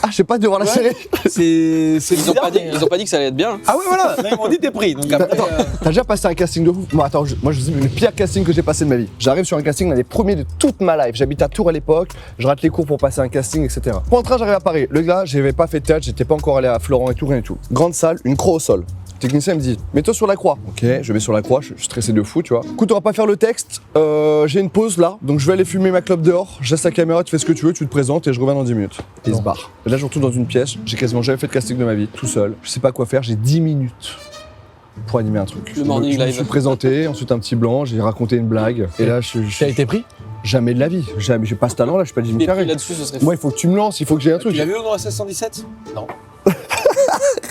Ah, je sais pas, devoir la serrer. C'est Ils ont pas dit que ça allait être bien. Ah ouais, voilà, là, ils m'ont dit t'es pris. Donc après, Attends, t'as déjà passé un casting de fou? Bon, attends, moi je vous dis le pire casting que j'ai passé de ma vie. J'arrive sur un casting, l'un des premiers de toute ma life. J'habite à Tours à l'époque, je rate les cours pour passer un casting, etc. Pour entrer, j'arrive à Paris. Le gars, j'avais pas fait de théâtre, j'étais pas encore allé à Florent et tout, rien du tout. Grande salle, une croix au sol. Le technicien me dit, mets-toi sur la croix. Ok, je mets sur la croix, je suis stressé de fou, tu vois. Écoute, on va pas faire le texte, j'ai une pause là, donc je vais aller fumer ma clope dehors. Je laisse la caméra, tu fais ce que tu veux, tu te présentes et je reviens dans 10 minutes. Et il se barre. Et là, je retourne dans une pièce, j'ai quasiment jamais fait de casting de ma vie, tout seul. Je sais pas quoi faire, j'ai 10 minutes. pour animer un truc. Le morning Je me live. suis présenté, ensuite un petit blanc, j'ai raconté une blague. Et là, Tu as été pris? jamais de la vie. Jamais, j'ai pas ce talent là, je suis pas Jim Et Carrey. là-dessus, ce serait fou. Moi, il faut que tu me lances, il faut que j'ai un truc. Tu l'as vu au nom 1617 Non.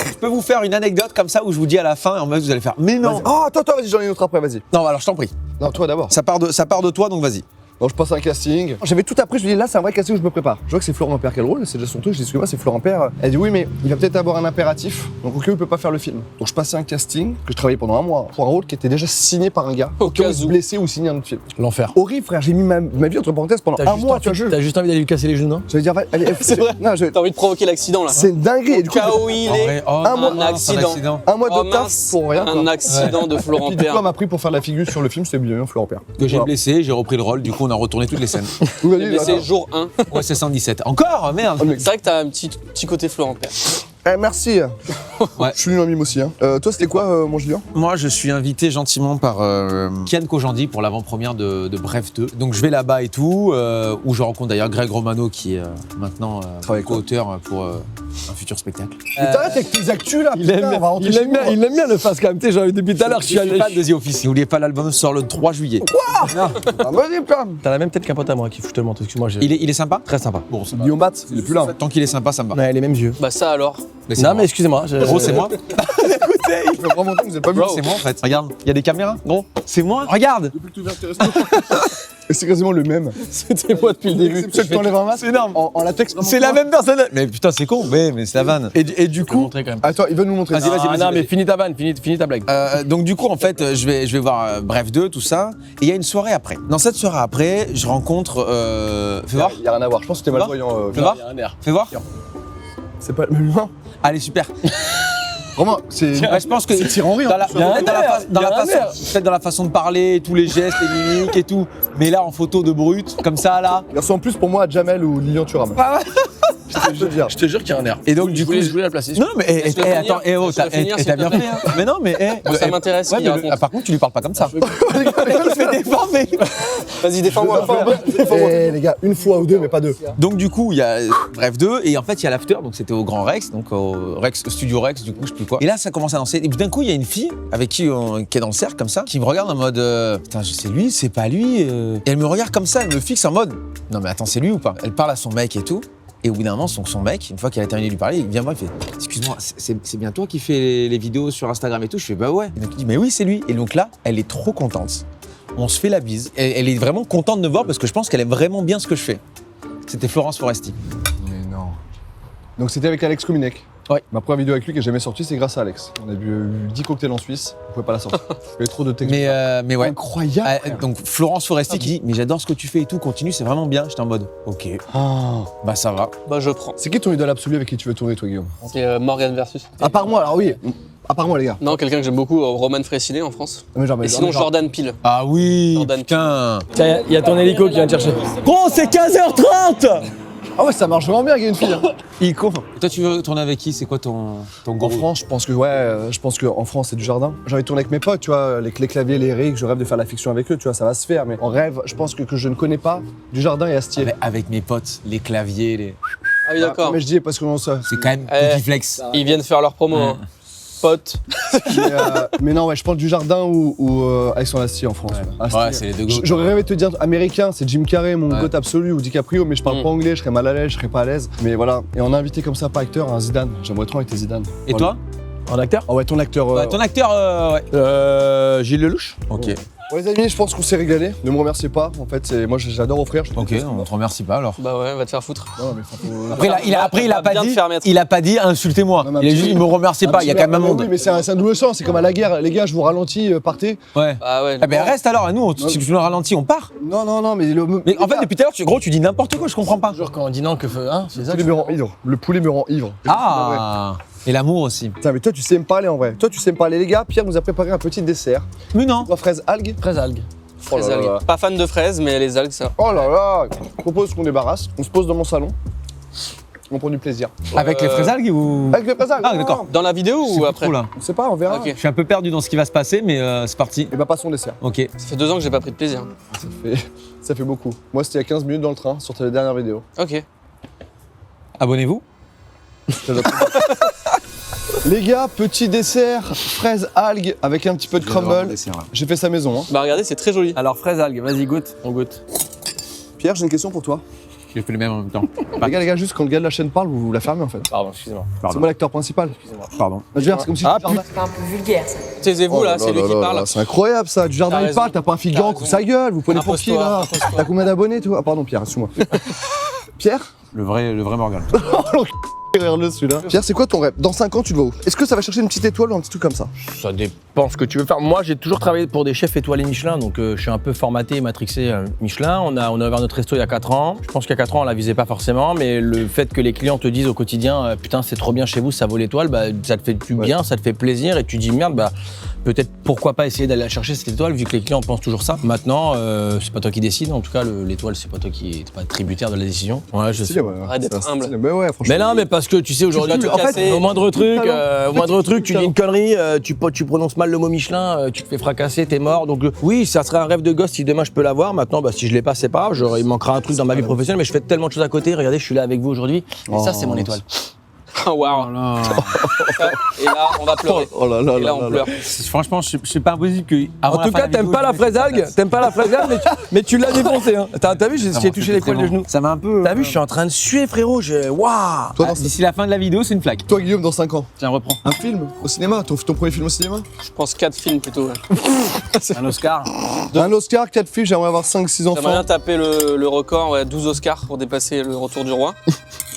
Je peux vous faire une anecdote comme ça où je vous dis à la fin et en mode vous allez faire mais non. Vas-y. Oh, attends, vas-y, j'en ai une autre après, vas-y. Non, alors je t'en prie. Non, toi d'abord. Ça part de toi donc vas-y. Donc je passe un casting. J'avais tout appris, je lui dis là c'est un vrai casting où je me prépare. Je vois que c'est Florent Père, quel rôle, c'est déjà son truc, je dis excuse-moi c'est Florent Père. Elle dit oui mais il va peut-être avoir un impératif, donc au cas où il peut pas faire le film. Donc je passais un casting que je travaillais pendant un mois pour un rôle qui était déjà signé par un gars, Au cas où cas il se où. blessait ou signer un autre film. L'enfer. Horrible frère, j'ai mis ma vie entre parenthèses pendant un mois, tu vois. T'as juste envie d'aller lui casser les genoux, non? Je vais dire, allez, C'est vrai. Non, T'as envie de provoquer l'accident là. c'est une dinguerie. Et du coup, Cas où il En est. vrai, oh, un mois- non, un c'est accident. un mois Oh de taf mince, pour rien. un accident de Et Florent puis du coup, Père. elle m'a pris pour faire la figure sur le film, c'était bien Florent Père. Que j'ai Voilà. blessé, j'ai repris le rôle, du coup on a retourné toutes les scènes. Oui, Mais vas-y, c'est attends. jour 1. Ouais, c'est 117. Encore merde. Oh, mec. C'est vrai que t'as un petit côté Florent Père. Merci. Ouais. Je suis un mime aussi. Hein. Toi, c'était quoi, mon Julien? Moi, je suis invité gentiment par Kian Kojandi pour l'avant-première de Bref 2. Donc, je vais là-bas et tout, où je rencontre d'ailleurs Greg Romano, qui est maintenant Travaille avec co-auteur pour un futur spectacle. Mais t'arrêtes avec tes actus là, putain, on va rentrer chez moi. il aime bien le face quand même, tu sais, genre depuis tout à l'heure, je suis allé. fan de The Office. N'oubliez pas, l'album sort le 3 juillet. Ah, vas-y, putain. T'as la même tête qu'un pote à moi qui fout, je te le montre, excuse-moi. Il est sympa. Très sympa. Bon, c'est pas. Guillaume Bat, il est plus là. Tant qu'il est sympa, ça me va. Ouais, les mêmes yeux. Bah ça alors. Mais c'est Non, moi. mais excusez-moi. Gros, c'est moi. Écoutez, il fait vraiment longtemps que vous avez pas vu. Gros, c'est moi en fait. Regarde, il y a des caméras. Gros, c'est moi. Regarde. Depuis que tu viens Et c'est quasiment le même. C'était moi depuis le début. Exception que t'enlèves un masque. C'est énorme. En latex. C'est la même personne. Mais putain, c'est con. Mais c'est la vanne. Et du Je vais coup. montrer quand même. Attends, il veut nous montrer. Vas-y, vas-y, vas-y. Non, mais finis ta vanne, finis ta blague. Donc du coup en fait je vais voir Bref 2 tout ça et il y a une soirée après. Dans cette soirée après je rencontre fais voir, Il y a rien à voir. Je pense que t'es malvoyant. fais voir, Il y a un air. fais voir. C'est pas le même humain. Allez super. Vraiment, c'est. Ouais, je pense que C'est Thierry Henry. dans la, en plus. Il y a un peut-être dans la air, fa- dans il y a la un façon, air. peut-être dans la façon de parler, tous les gestes, les mimiques et tout. Mais là en photo de brut comme ça là. Il ressemble plus pour moi à Jamel ou Lilian Thuram. Je veux dire. Je te jure qu'il y a un air. Et donc du coup je voulais la placer. non mais Laisse-le finir, attends laisse-le finir, t'as s'il bien te fait hein. Mais non mais Moi, ça m'intéresse ouais, qu'il mais raconte. par contre tu lui parles pas comme ça. Les gars, Il fait des formes, mais- Vas-y, défends-moi. Eh les gars, une fois ou deux, mais pas deux. Donc du coup, il y a Bref 2 et en fait il y a l'after, donc c'était au Grand Rex, donc au Rex, au Studio Rex, du coup je sais plus quoi. Et là ça commence à danser et puis d'un coup il y a une fille avec qui est dans le cercle comme ça, qui me regarde en mode putain c'est lui, c'est pas lui. Et elle me regarde comme ça, elle me fixe en mode non mais attends c'est lui ou pas. Elle parle à son mec et tout. Et au bout d'un moment, son mec, une fois qu'elle a terminé de lui parler, il vient voir, il fait excuse-moi, c'est bien toi qui fais les vidéos sur Instagram et tout. Je fais bah ouais. Et donc il dit mais oui c'est lui. Et donc là, elle est trop contente. On se fait la bise. Elle est vraiment contente de me voir parce que je pense qu'elle aime vraiment bien ce que je fais. C'était Florence Foresti. Mais non. Donc c'était avec Alex Kominek. Ouais. Ma première vidéo avec lui qui est jamais sortie, c'est grâce à Alex. On a bu 10 cocktails en Suisse, on pouvait pas la sortir. Il y avait trop de textes. Mais ouais. Incroyable. Donc Florence Foresti qui dit mais j'adore ce que tu fais et tout, continue, c'est vraiment bien. J'étais en mode ok, Oh. bah ça va. Bah je prends. C'est qui ton idole absolu avec qui tu veux tourner, toi, Guillaume? C'est Morgan versus. À part moi, alors oui. À part moi, les gars. Non, quelqu'un que j'aime beaucoup, Roman Frécinet en France. Mais genre, Et sinon genre- Jordan Peele. Ah oui, Jordan. putain. Tiens, il y a ton hélico qui vient te chercher. Gros, c'est 15h30! Ah ouais, ça marche vraiment bien, il y a une fille. Hein. Il court. Toi tu veux tourner avec qui? C'est quoi ton En gros? France, je pense que en France c'est du jardin. J'ai envie de tourner avec mes potes, tu vois, les claviers, les rigs, je rêve de faire la fiction avec eux, tu vois, ça va se faire. Mais en rêve, je pense que je ne connais pas du jardin et Astier. Avec mes potes, les claviers, les. Ah oui, d'accord. Mais je dis parce que ça. C'est quand même Eh. Flex. Ils viennent faire leur promo. hein. Pote. Mais non, ouais, je pense du jardin ou Alexandre Astier en France. Astier. Ouais, c'est les deux gars. J'aurais rêvé de te dire américain, c'est Jim Carrey, mon Ouais. goth absolu, ou DiCaprio, mais je parle Mm. pas anglais, je serais mal à l'aise, je serais pas à l'aise. Mais voilà. Et on a invité comme ça, pas acteur, un Zidane. J'aimerais trop inviter Zidane. Et Voilà. toi? En acteur? Ah ouais, ton acteur. Ouais, ton acteur, ouais. Gilles Lelouch. Ok. Bon, les amis, je pense qu'on s'est régalé. Ne me remerciez pas. En fait, moi j'adore offrir. je Ok, déteste. on te remercie pas alors. Bah ouais, va te faire foutre. Non, mais faut- Après, il a Va bien te faire mettre. il a pas dit insultez-moi. Non, mais Il a juste dit il me remercie pas. Il y a quand même un Mais monde. Oui, mais c'est un double sens. C'est comme à la guerre. Les gars, je vous ralentis, partez. Ouais. Ah ouais. Ah ben reste alors, à nous, si tu nous ralentis, on part. Non, mais Mais en fait, depuis tout à l'heure, tu dis n'importe quoi, je comprends pas. Toujours quand on dit non, que hein, c'est ça. Le poulet me rend ivre. Le poulet me rend ivre. Ah, et l'amour aussi. Putain, mais toi, tu sais me parler en vrai. Toi, tu sais me parler, les gars. Pierre nous a préparé un petit dessert. Mais non. Trois fraises algues. Très algues. Oh là Fraises, algues. là. Pas fan de fraises, mais les algues, ça. Oh là là. Je propose qu'on débarrasse. On se pose dans mon salon. On prend du plaisir. Avec les fraises algues ou. Avec les fraises algues. Ah, d'accord. Dans la vidéo C'est ou pas après trop, là. On sait pas, on verra. Ok. Je suis un peu perdu dans ce qui va se passer, mais c'est parti. Et bah, passons au dessert. Ok. Ça fait 2 ans que j'ai pas pris de plaisir. Ça fait beaucoup. Moi, c'était il y a 15 minutes dans le train sur ta dernière vidéo. Ok. Abonnez-vous. Je te l'ai- Les gars, petit dessert, fraise algues avec un petit peu de crumble. J'ai fait sa maison. Hein. Bah regardez, c'est très joli. Alors, fraise algue, vas-y, goûte. On goûte. Pierre, j'ai une question pour toi. J'ai fait le même en même temps. Les gars, juste quand le gars de la chaîne parle, vous la fermez en fait. Pardon, excusez-moi. C'est moi l'acteur principal. Pardon. Je veux dire, c'est comme si Ah, tu parlais. C'est un peu vulgaire ça. Taisez-vous là, c'est lui qui parle. C'est incroyable ça. Du jardin T'as il parle, raison. t'as pas un figurant, T'as coup sa gueule. Vous prenez pour qui Impose-toi, là impose-toi. T'as combien d'abonnés toi? Ah pardon Pierre, excuse-moi. Pierre Le vrai Morgan. Regarde-le celui-là. Pierre, c'est quoi ton rêve? Dans 5 ans, tu le vois où? Est-ce que ça va chercher une petite étoile ou un petit truc comme ça? Ça dépend ce que tu veux faire. Moi, j'ai toujours travaillé pour des chefs étoilés Michelin, donc je suis un peu formaté et matrixé Michelin. On a ouvert notre resto il y a 4 ans. Je pense qu'il y a 4 ans, on la visait pas forcément, mais le fait que les clients te disent au quotidien putain, c'est trop bien chez vous, ça vaut l'étoile, bah, ça te fait du bien, ça te fait plaisir et tu dis merde, bah peut-être pourquoi pas essayer d'aller la chercher cette étoile vu que les clients pensent toujours ça. Maintenant, c'est pas toi qui décide, en tout cas l'étoile, c'est pas toi qui est pas tributaire de la décision. Ouais, je sais. Arrête d'être humble. Mais ouais, franchement. Mais non, mais parce que tu sais aujourd'hui, Tu vas tout casser. au moindre truc, tu dis une connerie, tu prononces mal le mot Michelin, tu te fais fracasser, t'es mort. Donc oui, ça serait un rêve de gosse si demain je peux l'avoir. Maintenant, bah, si je l'ai pas, c'est pas grave. Il manquera un truc dans ma vie professionnelle, mais je fais tellement de choses à côté. Regardez, je suis là avec vous aujourd'hui. Et ça, c'est mon étoile. Oh waouh. Et là, on va pleurer. Oh là là Et là, on pleure. Franchement, c'est pas impossible que. En tout cas, t'aimes pas la fraise algue, mais tu l'as défoncé. Hein. T'as vu, j'ai touché les poils de genoux. Ça m'a un peu. T'as vu, je suis en train de suer, frérot. Waouh. Toi, D'ici la fin de la vidéo, c'est une flaque. Toi, Guillaume, dans 5 ans. Tiens, reprends. Un film au cinéma, ton premier film au cinéma? Je pense 4 films plutôt. Ouais. Un Oscar. Un Oscar, 4 films, j'aimerais avoir 5-6 J'aimerais bien enfants. taper le record, ouais, 12 Oscars pour dépasser le retour du roi.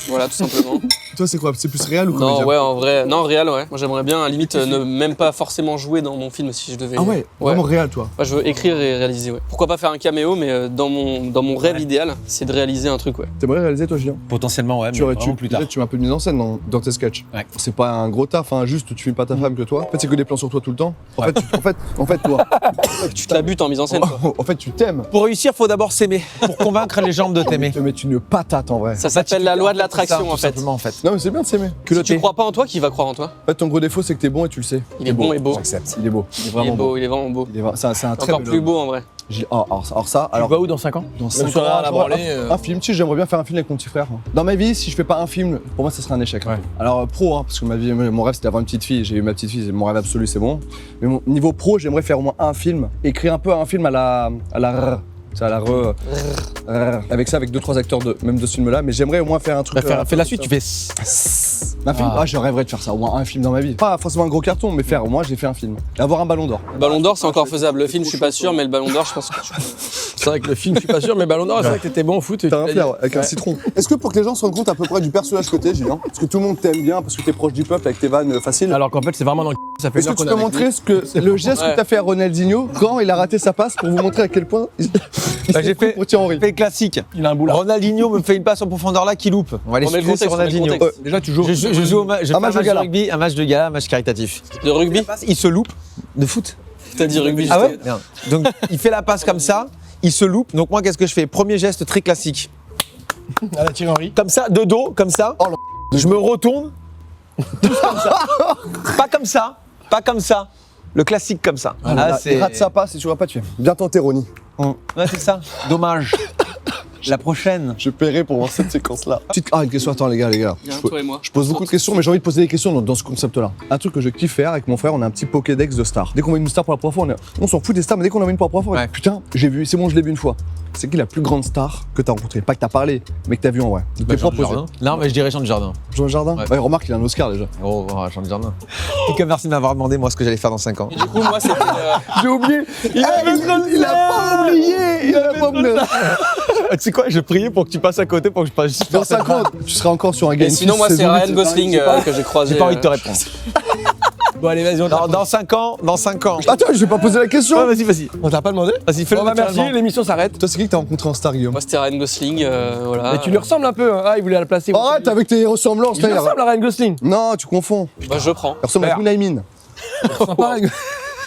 Voilà, tout simplement. Toi, c'est quoi? C'est plus réel ou comédien? Non, ouais, en vrai. Non, réel, ouais. Moi, j'aimerais bien, à la limite, ne même pas forcément jouer dans mon film si je devais. Ah ouais, vraiment réel, toi. Moi, je veux écrire et réaliser, ouais. Pourquoi pas faire un caméo, mais dans mon rêve idéal, c'est de réaliser un truc, ouais. T'aimerais réaliser, toi, Julien? Potentiellement, ouais, mais vraiment plus tard. Peut-être tu mets un peu de mise en scène dans tes sketchs. Ouais. C'est pas un gros taf, hein, juste tu filmes pas ta femme que toi. En fait, c'est que des plans sur toi tout le temps. En fait, toi. Tu te la butes en mise en scène, quoi. En fait, tu t'aimes. Pour réussir, faut d'abord s'aimer. Pour convaincre les jambes de t'aimer. Mais tu ne patates en vrai. Ça s'appelle la loi de l'attraction, en fait. Simplement, en fait. Non, mais c'est bien de s'aimer. Si tu crois pas en toi, qui va croire en toi? En fait, ton gros défaut, c'est que t'es bon et tu le sais. Il est bon et beau. J'accepte. Il est beau. Il est Il est vraiment beau. beau, il est vraiment beau. C'est un très Encore bel plus homme. beau, en vrai. Alors ça, Tu vas où dans 5 ans? dans Même 5 si on a rien à j'aurais branler, un film, tu sais, j'aimerais bien faire un film avec mon petit frère. Dans ma vie, si je fais pas un film, pour moi, ça serait un échec. Ouais. Alors pro, hein, parce que mon rêve, c'était d'avoir une petite fille. J'ai eu ma petite fille, c'est mon rêve absolu, c'est bon. Mais mon niveau pro, j'aimerais faire au moins un film, écrire un peu un film à la c'est à la avec ça, avec 2-3 acteurs même de ce film-là. Mais j'aimerais au moins faire un truc. Fais la suite, tu fais. Un film. Je rêverais de faire ça, au moins un film dans ma vie. Pas forcément un gros carton, mais faire au moins, j'ai fait un film. Et avoir un ballon d'or. Le Ballon d'Or, c'est encore faisable. Le film, je suis pas sûr, mais le Ballon d'Or, je pense que. C'est vrai que le film, je suis pas sûr, mais Ballon d'Or, c'est vrai que t'étais bon au foot. T'as un flair avec un citron. Est-ce que pour que les gens se rendent compte à peu près du personnage que t'es, Julien, parce que tout le monde t'aime bien, parce que t'es proche du peuple avec tes vannes faciles. Alors qu'en fait, c'est vraiment dans le ça fait Est-ce une que heure tu qu'on peux est avec montrer le geste que t'as fait à Ronaldinho quand il a raté sa passe pour vous montrer à quel point il j'ai fait- pour Thierry Henry. Fait le classique. lui. Il a un boulard. Ronaldinho me fait une passe en profondeur là qui loupe. On va aller On met le sur contexte, on met le Ronaldinho. contexte. Déjà, tu joues. Je joue je fais un match match de gala. de rugby, un match de gala, un match caritatif. De rugby? Il se loupe de foot. T'as dit rugby, Ah juste. ouais Merde. Donc il fait la passe comme ça, il se loupe. Donc moi qu'est-ce que je fais? Premier geste très classique. À la Thierry Henry. Comme ça, de dos, comme ça. Oh, Je me retourne. Comme ça. Pas comme ça, pas comme ça. Le classique comme ça. Il rate sa passe et tu vois pas, tu fais bien tenté, Ronnie. Ouais, c'est ça. Dommage. La prochaine. Je paierai pour voir cette séquence-là. Une question, attends les gars. Il y a un toi et moi. Je pose beaucoup de questions, mais j'ai envie de poser des questions dans ce concept-là. Un truc que je kiffe faire avec mon frère, on a un petit Pokédex de stars. Dès qu'on voit une star pour la première fois, on s'en fout des stars, mais dès qu'on en voit une pour la première fois, on Ouais. dit, putain, j'ai vu, c'est bon, je l'ai vu une fois. C'est qui la plus grande star que t'as rencontrée? Pas que t'as parlé, mais que t'as vu en vrai. De tes propres yeux. Non, mais je dirais Jean de Jardin. Jean Jardin. Ouais. Ouais, remarque, il a un Oscar déjà. Oh, Jean de Jardin. En tout cas, merci de m'avoir demandé moi ce que j'allais faire dans 5 ans. Et du coup, moi, c'était. J'ai oublié. Il a pas oublié. Il a pas oublié. Tu sais quoi, je priais pour que tu passes à côté pour que je passe. Dans 5 ans, tu seras encore sur un Et game. sinon, moi, c'est Ryan Gosling que j'ai croisé. J'ai pas envie de te répondre. Bon, allez, vas-y, on t'a Dans 5 ans, dans 5 ans. Attends, je vais pas poser la question. Ouais, vas-y. on t'a pas demandé. Vas-y, fais-le Bon, bah, merci, naturellement. l'émission s'arrête. Toi, c'est qui que t'as rencontré en star, Guillaume? Moi, c'était Ryan Gosling, voilà. Mais tu lui ressembles un peu. Hein. Ah, il voulait la placer. Arrête avec tes ressemblances. Il lui là, ressemble à Ryan Gosling. Non, tu confonds. Bah, je prends. Il ressemble à Mounaimin.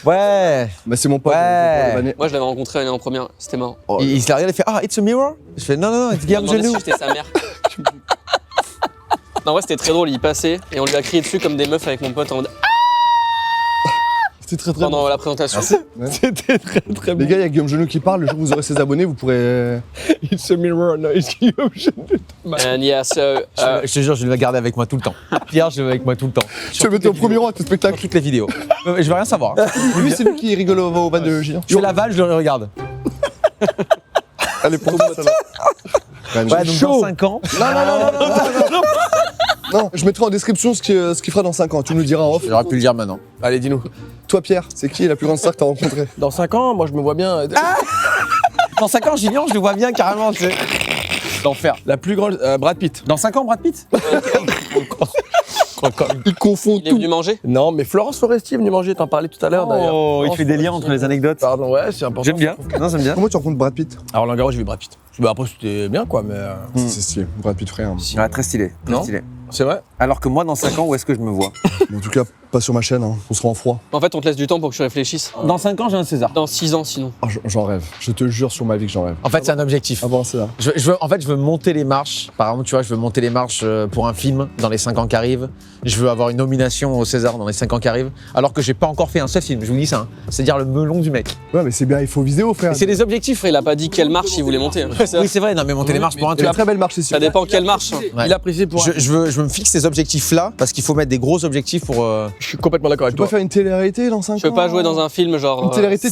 Ouais. Bah, c'est mon pote. Ouais. Moi, je l'avais rencontré, elle est en première. C'était marrant. Il se l'a regardé, il fait Ah, it's a mirror. Je fais Non, it's Il m'a Guillaume demandé Genou. si j'étais sa mère. Non, ouais, c'était très drôle. Il passait et on lui a crié dessus comme des meufs avec mon pote en mode C'était très pendant la présentation. C'était très très Les gars, il y a Guillaume Genou qui parle. Le jour où vous aurez ses abonnés, vous pourrez. It's a mirror, no, it's Guillaume Genou. And yes, Je te jure, je vais la garder avec moi tout le temps. Pierre, je vais avec moi tout le temps. Tu vas mettre au premier rang à tes spectacles. Toutes les vidéos. Je veux rien savoir. Lui, c'est lui qui rigole au van de Julien. Je fais la balle, je le regarde. Allez, pour moi, ça va. Ouais, donc dans 5 ans. Non, je mettrai en description ce qu'il fera dans 5 ans. Tu nous le diras en off. J'aurais pu le dire maintenant. Allez, dis-nous. Toi, Pierre, c'est qui la plus grande star que t'as rencontrée? Dans 5 ans, moi je me vois bien. Dans 5 ans, Julien, je le vois bien carrément, tu sais. L'enfer. La plus grande. Brad Pitt. Dans 5 ans, Brad Pitt? Il confond il est tout. venu manger. Non, mais Florence Foresti est venue manger, t'en parlais tout à l'heure d'ailleurs. Oh, il fait des liens entre les anecdotes. Pardon, ouais, c'est important. J'aime bien. Non, j'aime bien. Comment tu rencontres Brad Pitt? Alors, Roland Garros, j'ai vu Brad Pitt. Bah, après, c'était bien quoi, mais. C'est stylé, Brad Pitt frère. Ouais, très stylé. Très Non. stylé. C'est vrai? Alors que moi, dans 5 ans, où est-ce que je me vois? En tout cas, pas sur ma chaîne, hein. On sera en froid. En fait, on te laisse du temps pour que tu réfléchisses. Dans 5 ans, j'ai un César. Dans 6 ans, sinon. Ah, j'en rêve. Je te jure sur ma vie que j'en rêve. En fait, c'est un objectif. Ah bon, c'est ça. En fait, je veux monter les marches. Par exemple, tu vois, je veux monter les marches pour un film dans les 5 ans qui arrivent. Je veux avoir une nomination au César dans les 5 ans qui arrivent. Alors que j'ai pas encore fait un seul film. Je vous dis ça. Hein. C'est-à-dire le melon du mec. Ouais, mais c'est bien, il faut viser haut, frère. Et c'est des objectifs. Après, il a pas dit quelle marche il voulait monter. Hein. Oui, c'est vrai. Non, mais monter les marches pour un C'est une truc. très belle marche ici. Ça dépend quelle marche. Hein. Ouais. Il a précisé pour. Je veux me fixe ces objectifs-là parce qu'il faut mettre des gros objectifs pour. Je suis complètement d'accord avec Tu peux toi. faire une télé-réalité dans 5 ans? Je peux pas jouer dans un film genre. Une télé-réalité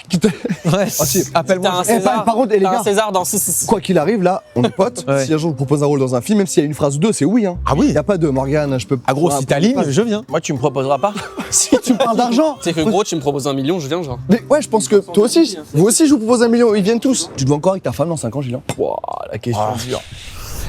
qui te... Ouais. Ah, si. Appelle-moi. T'as un Eh, César. par contre, les T'as gars, un César dans. quoi qu'il arrive, là, on est potes. Ouais. Si un jour je vous propose un rôle dans un film, même s'il y a une phrase ou deux, c'est oui. Hein. Ah oui. Y a pas de Morgane, je peux. Ah gros, si t'alignes, je viens. Moi, tu me proposeras pas? Si tu me parles d'argent. Tu sais que gros, tu me proposes 1 million, je viens genre. Mais ouais, je pense que toi aussi, vous aussi, je vous propose 1 million, ils viennent tous. Tu te vois encore avec ta femme dans 5 ans, Julien? Wouah, la question dure.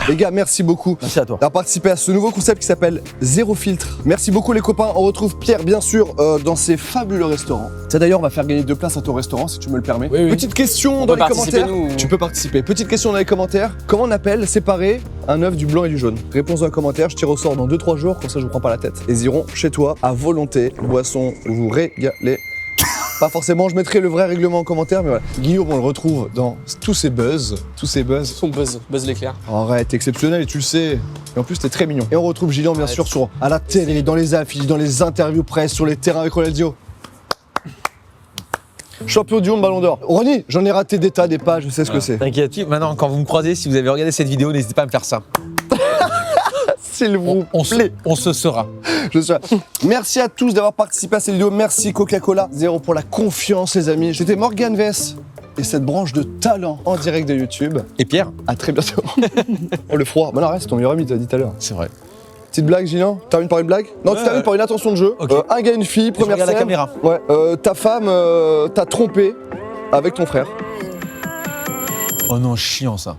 Les gars, merci beaucoup Merci à toi. d'avoir participé à ce nouveau concept qui s'appelle Zéro Filtre. Merci beaucoup les copains, on retrouve Pierre bien sûr dans ses fabuleux restaurants. Ça d'ailleurs, on va faire gagner 2 places à ton restaurant si tu me le permets. Oui, oui. Petite question On dans peut les participer, commentaires. nous. Tu peux participer. Petite question dans les commentaires. Comment on appelle séparer un œuf du blanc et du jaune? Réponse dans les commentaires, je tire au sort dans 2-3 jours, comme ça je vous prends pas la tête. Ils iront chez toi à volonté, boisson, vous régalez. Pas forcément, je mettrai le vrai règlement en commentaire, mais voilà. Guillaume, on le retrouve dans tous ses buzz. Son buzz l'éclair. Arrête, t'es exceptionnel et tu le sais. Et en plus, t'es très mignon. Et on retrouve Gillian, bien sûr, à la télé, dans les affiches, dans les interviews presse, sur les terrains avec Ronaldinho. Champion du monde, Ballon d'Or. Ronny, j'en ai raté des tas, des pages, je sais ce que c'est. T'inquiète. Maintenant, quand vous me croisez, si vous avez regardé cette vidéo, n'hésitez pas à me faire ça. S'il vous plaît. On se sera. Je sais. Merci à tous d'avoir participé à cette vidéo. Merci Coca-Cola Zéro pour la confiance, les amis. J'étais Morgane Vess et cette branche de talent en direct de YouTube. Et Pierre? À très bientôt. Oh, le froid. Bah non, reste, ton meilleur ami, t'as dit tout à l'heure. C'est vrai. Petite blague, Gillian? Tu termines par une blague? Non, tu termines par une attention de jeu. Ok. Un gars, une fille, première regarde la scène. caméra. Ouais. Ta femme t'a trompé avec ton frère. Oh non, chiant ça.